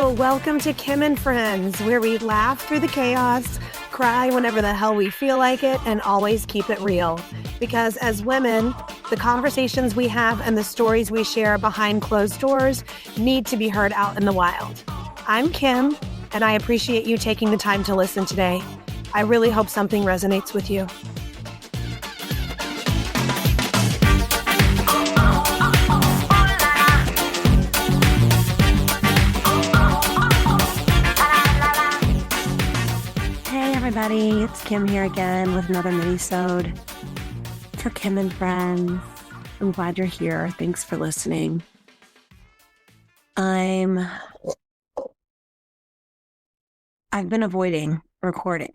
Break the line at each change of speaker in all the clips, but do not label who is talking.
Hello, welcome to Kim and Friends, where we laugh through the chaos, cry whenever the hell we feel like it, and always keep it real. Because as women, the conversations we have and the stories we share behind closed doors need to be heard out in the wild. I'm Kim, and I appreciate you taking the time to listen today. I really hope something resonates with you. Everybody, it's Kim here again with another Minisode for Kim and Friends. I'm glad you're here. Thanks for listening. I've been avoiding recording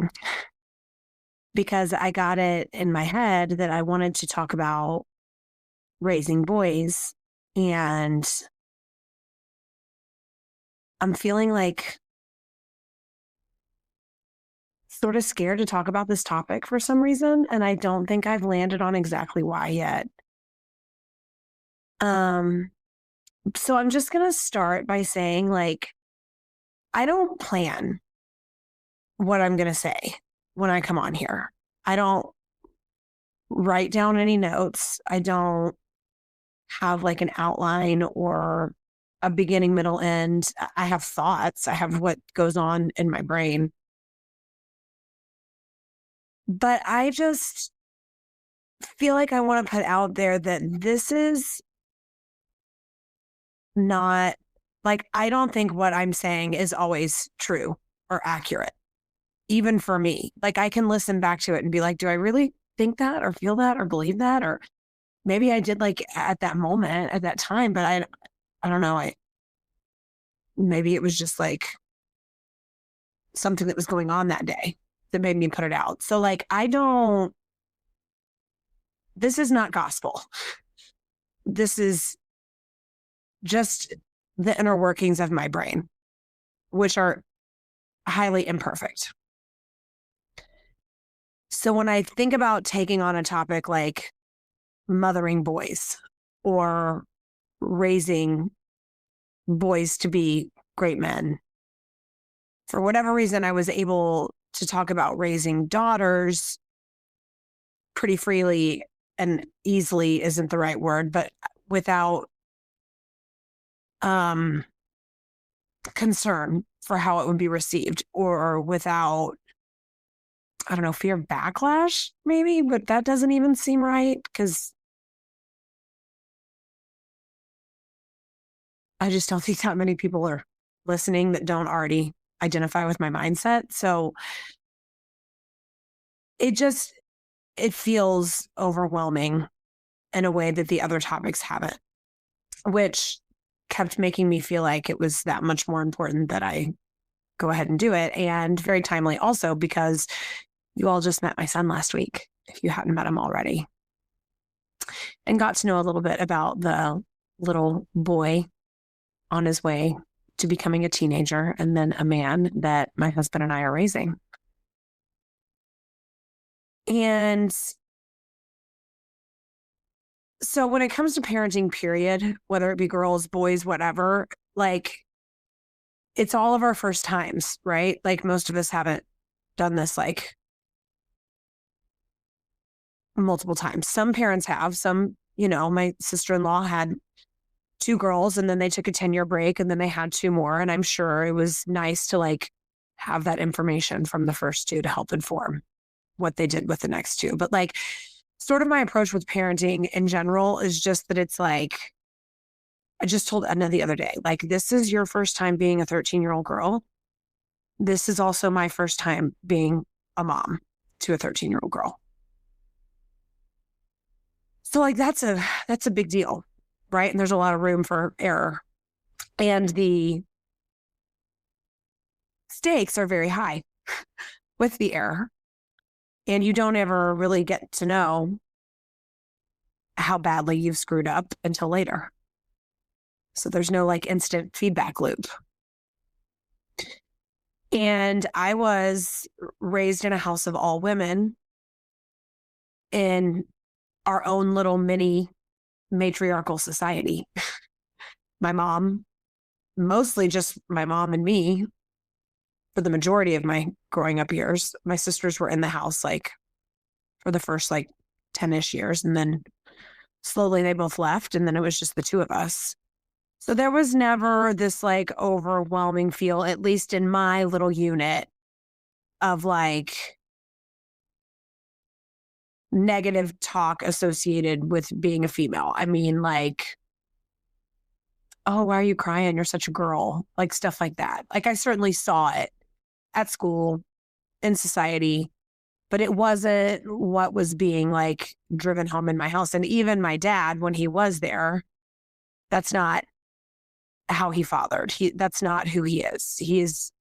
because I got it in my head that I wanted to talk about raising boys, and I'm feeling like sort of scared to talk about this topic for some reason, and I don't think I've landed on exactly why yet. So I'm just going to start by saying, I don't plan what I'm going to say when I come on here. I don't write down any notes. I don't have an outline or a beginning, middle, end. I have thoughts. I have what goes on in my brain. But I just feel like I want to put out there that this is not, I don't think what I'm saying is always true or accurate, even for me. I can listen back to it and be like, do I really think that or feel that or believe that? Or maybe I did at that moment, at that time, but I don't know. Maybe it was just something that was going on that day that made me put it out. So this is not gospel. This is just the inner workings of my brain, which are highly imperfect. So when I think about taking on a topic like mothering boys or raising boys to be great men, for whatever reason, I was able to talk about raising daughters pretty freely, and easily isn't the right word, but without concern for how it would be received, or without, I don't know, fear of backlash, maybe, but that doesn't even seem right because I just don't think that many people are listening that don't already identify with my mindset. So it feels overwhelming in a way that the other topics haven't, which kept making me feel like it was that much more important that I go ahead and do it. And very timely also because you all just met my son last week, if you hadn't met him already, and got to know a little bit about the little boy on his way to becoming a teenager and then a man that my husband and I are raising. And so when it comes to parenting, period, whether it be girls, boys, whatever, it's all of our first times, right? Most of us haven't done this multiple times. Some parents have. Some, my sister-in-law had 2 girls and then they took a 10-year break and then they had 2 more. And I'm sure it was nice to have that information from the first 2 to help inform what they did with the next 2. But sort of my approach with parenting in general is just that it's I just told Edna the other day, this is your first time being a 13-year-old girl. This is also my first time being a mom to a 13-year-old girl. So that's a big deal, right? And there's a lot of room for error. And the stakes are very high with the error. And you don't ever really get to know how badly you've screwed up until later. So there's no instant feedback loop. And I was raised in a house of all women in our own little mini matriarchal society. My mom mostly just my mom and me for the majority of my growing up years. My sisters were in the house like for the first like 10-ish years. And then slowly they both left. And then it was just the two of us. So there was never this like overwhelming feel, at least in my little unit, of like negative talk associated with being a female. I mean, like, oh, why are you crying? You're such a girl. Like stuff like that. Like I certainly saw it at school, in society, but it wasn't what was being like driven home in my house. And even my dad, when he was there, that's not how he fathered. That's not who he is. He is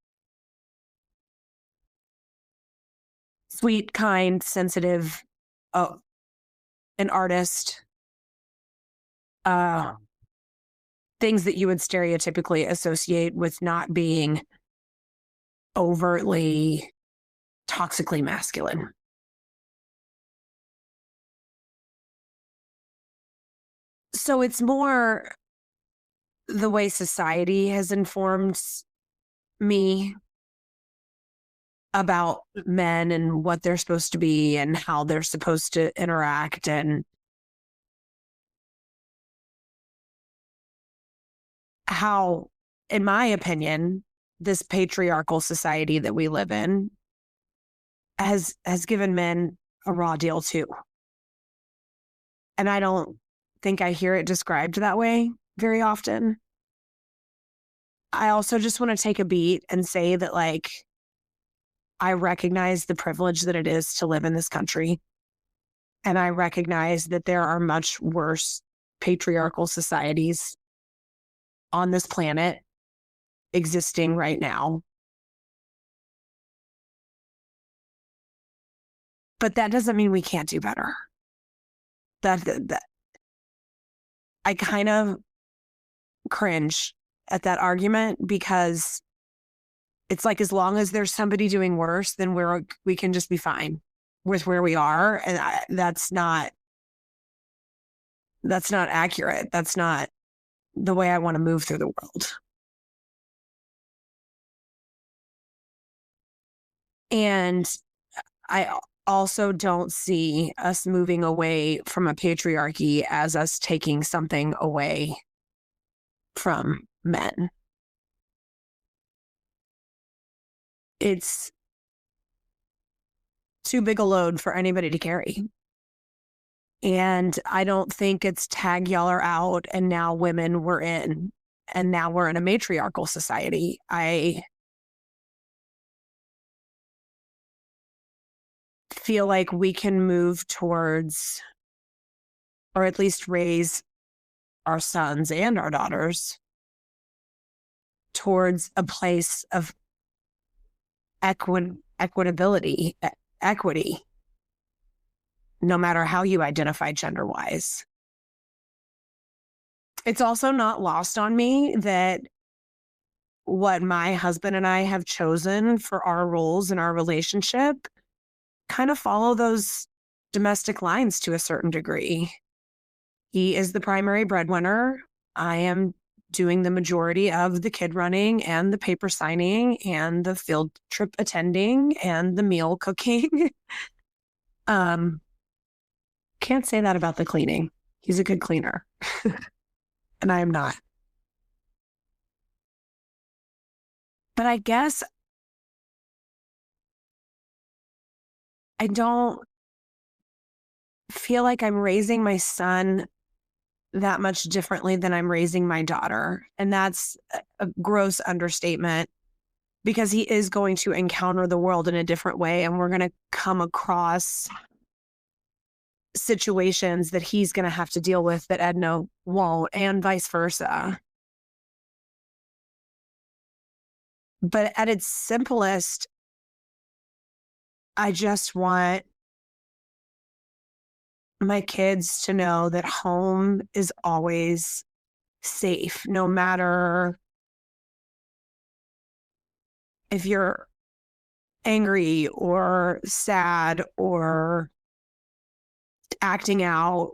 sweet, kind, sensitive, uh, an artist, uh, things that you would stereotypically associate with not being overtly toxically masculine. So it's more the way society has informed me about men and what they're supposed to be and how they're supposed to interact, and how, in my opinion, this patriarchal society that we live in has given men a raw deal too. And I don't think I hear it described that way very often. I also just want to take a beat and say that, like, I recognize the privilege that it is to live in this country. And I recognize that there are much worse patriarchal societies on this planet existing right now. But that doesn't mean we can't do better. That I kind of cringe at that argument, because it's like, as long as there's somebody doing worse, then we can just be fine with where we are. And that's not accurate. That's not the way I want to move through the world. And I also don't see us moving away from a patriarchy as us taking something away from men. It's too big a load for anybody to carry. And I don't think it's tag y'all are out and now women were in, and now we're in a matriarchal society. I feel like we can move towards, or at least raise our sons and our daughters towards a place of equitability, equity, no matter how you identify gender wise. It's also not lost on me that what my husband and I have chosen for our roles in our relationship kind of follow those domestic lines to a certain degree. He is the primary breadwinner. I am doing the majority of the kid running and the paper signing and the field trip attending and the meal cooking. Can't say that about the cleaning. He's a good cleaner. And I am not. But I guess I don't feel like I'm raising my son that much differently than I'm raising my daughter. And that's a gross understatement, because he is going to encounter the world in a different way. And we're going to come across situations that he's going to have to deal with that Edna won't, and vice versa. But at its simplest, I just want my kids to know that home is always safe, no matter if you're angry or sad or acting out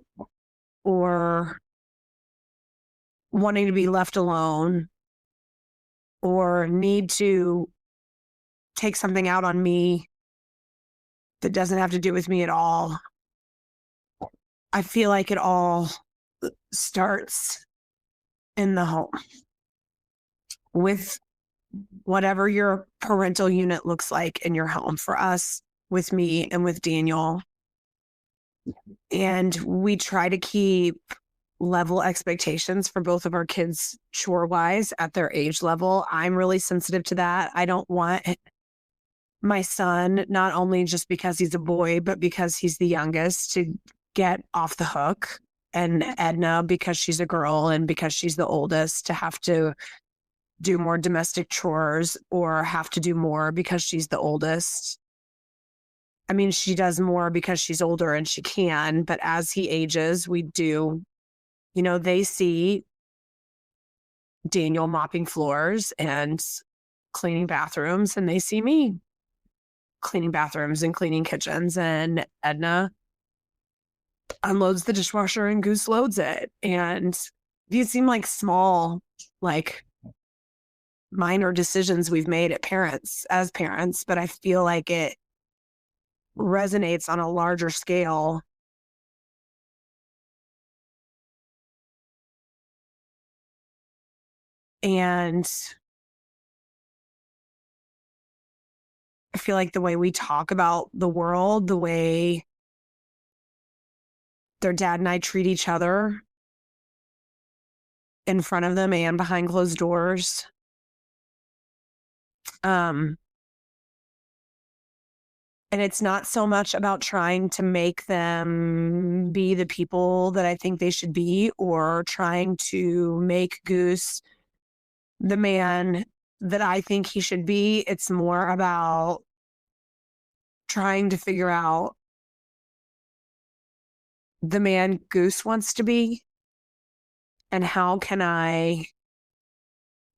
or wanting to be left alone. or need to take something out on me that doesn't have to do with me at all. I feel like it all starts in the home with whatever your parental unit looks like in your home. For us, with me and with Daniel. And we try to keep level expectations for both of our kids chore wise at their age level. I'm really sensitive to that. I don't want my son, not only just because he's a boy, but because he's the youngest, to get off the hook. And Edna, because she's a girl and because she's the oldest, to have to do more domestic chores or have to do more because she's the oldest. I mean, she does more because she's older and she can, but as he ages, we do, they see Daniel mopping floors and cleaning bathrooms, and they see me cleaning bathrooms and cleaning kitchens, and Edna unloads the dishwasher and Goose loads it. And these seem like small, like minor decisions we've made as parents, but I feel like it resonates on a larger scale. And I feel like the way we talk about the world, the way their dad and I treat each other in front of them and behind closed doors. And it's not so much about trying to make them be the people that I think they should be, or trying to make Goose the man that I think he should be. It's more about trying to figure out the man Goose wants to be, and how can I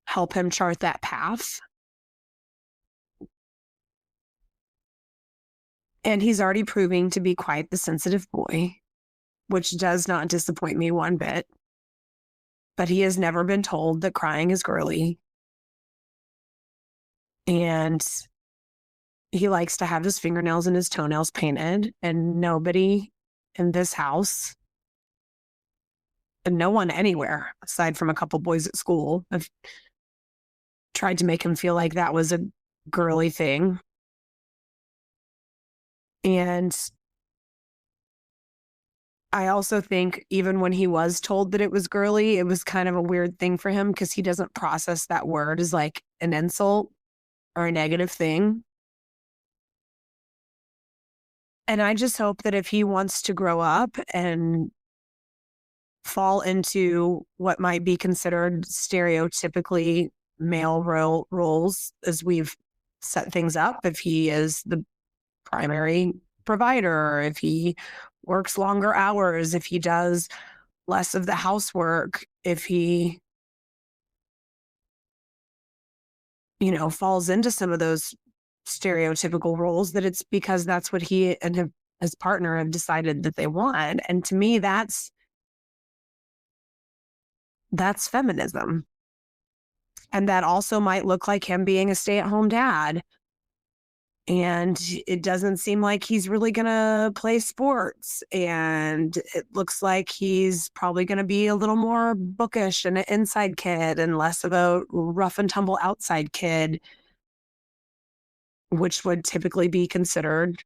help him chart that path. And he's already proving to be quite the sensitive boy, which does not disappoint me one bit. But he has never been told that crying is girly. And he likes to have his fingernails and his toenails painted, and nobody in this house, and no one anywhere, aside from a couple boys at school, have tried to make him feel like that was a girly thing. And I also think even when he was told that it was girly, it was kind of a weird thing for him because he doesn't process that word as like an insult or a negative thing. And I just hope that if he wants to grow up and fall into what might be considered stereotypically male roles as we've set things up, if he is the primary provider, if he works longer hours, if he does less of the housework, if he, falls into some of those stereotypical roles, that it's because that's what he and his partner have decided that they want. And to me, that's feminism. And that also might look like him being a stay-at-home dad. And it doesn't seem like he's really going to play sports. And it looks like he's probably going to be a little more bookish and an inside kid and less of a rough and tumble outside kid, which would typically be considered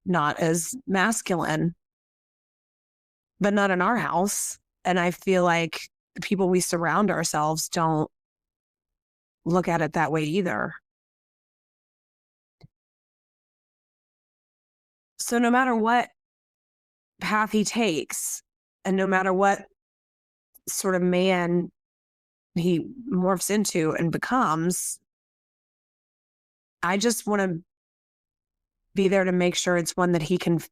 not as masculine, but not in our house. And I feel like the people we surround ourselves don't look at it that way either. So no matter what path he takes, and no matter what sort of man he morphs into and becomes, I just want to be there to make sure it's one that he can,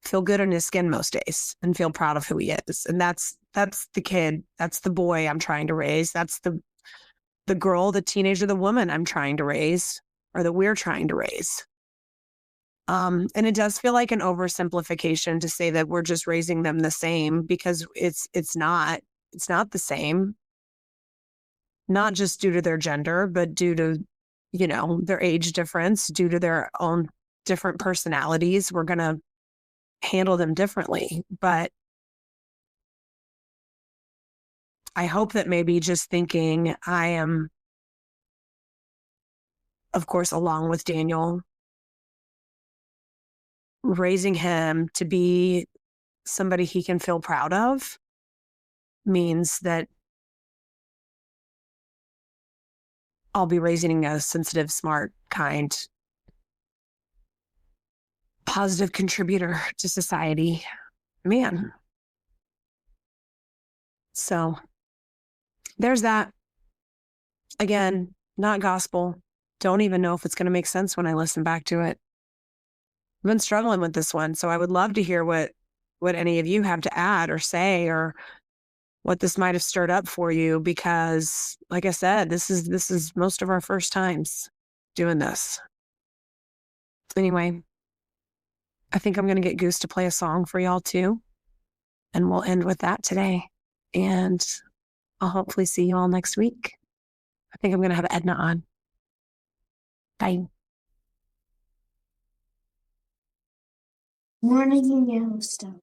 feel good in his skin most days and feel proud of who he is. And that's the kid, that's the boy I'm trying to raise. That's the girl, the teenager, the woman I'm trying to raise, or that we're trying to raise. And it does feel like an oversimplification to say that we're just raising them the same, because it's not the same. not just due to their gender, but due to, their age difference, due to their own different personalities. We're going to handle them differently. But I hope that maybe just thinking I am, of course, along with Daniel, raising him to be somebody he can feel proud of means that I'll be raising a sensitive, smart, kind, positive contributor to society. Man. So there's that. Again, not gospel. Don't even know if it's going to make sense when I listen back to it. I've been struggling with this one, so I would love to hear what any of you have to add or say, or what this might have stirred up for you, because like I said, this is most of our first times doing this. Anyway, I think I'm going to get Goose to play a song for y'all too, and we'll end with that today. And I'll hopefully see you all next week. I think I'm going to have Edna on. Bye.
Morning in Yellowstone.